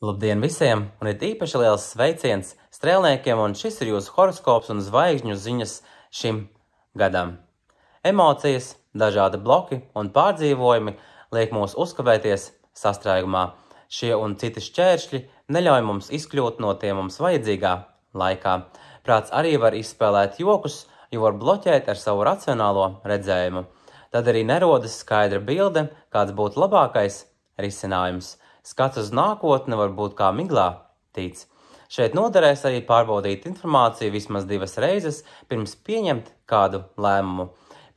Labdien visiem, un ir īpaši liels sveiciens strēlniekiem, un šis ir jūsu horoskops un zvaigžņu ziņas šim gadam. Emocijas, dažādi bloki un pārdzīvojumi liek mūs uzkavēties sastrēgumā. Šie un citi šķēršļi neļauj mums izkļūt no tiem mums vajadzīgā laikā. Prāts arī var izspēlēt jokus, jo var bloķēt ar savu racionālo redzējumu. Tad arī nerodas skaidra bilde, kāds būtu labākais risinājums. Skats uz nākotni var būt kā miglā tīts. Šeit noderēs arī pārbaudīt informāciju vismaz 2 reizes, pirms pieņemt kādu lēmumu.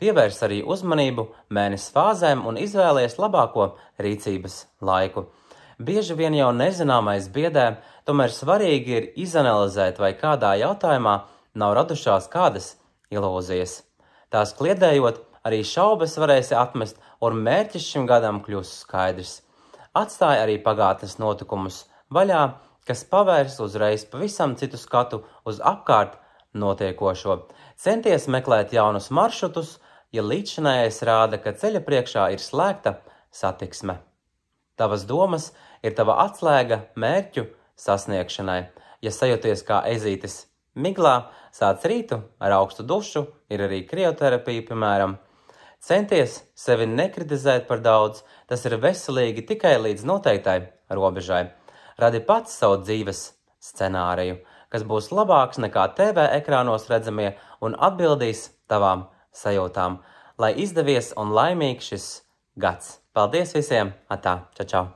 Pievērs arī uzmanību mēnesi fāzēm un izvēlies labāko rīcības laiku. Bieži vien jau nezināmais biedē, tomēr svarīgi ir izanalizēt, vai kādā jautājumā nav radušās kādas ilūzijas. Tās kliedējot, arī šaubas varēsi atmest, un mērķis šim gadam kļūs skaidrs. Atstāja arī pagātnes notikumus vaļā, kas pavērs uzreiz pavisam citu skatu uz apkārt notiekošo. Centies meklēt jaunus maršrutus, ja līdzšinējais rāda, ka ceļa priekšā ir slēgta satiksme. Tavas domas ir tava atslēga mērķu sasniegšanai. Ja sajūties kā ezītis miglā, sāc rītu ar augstu dušu, ir arī krioterapija, piemēram. Centies sevi nekritizēt par daudz, tas ir veselīgi tikai līdz noteiktai robežai. Radi pats savu dzīves scenāriju, kas būs labāks nekā TV ekrānos redzamie un atbildīs tavām sajūtām. Lai izdevies un laimīgs šis gads. Paldies visiem! Atā! Čau, čau!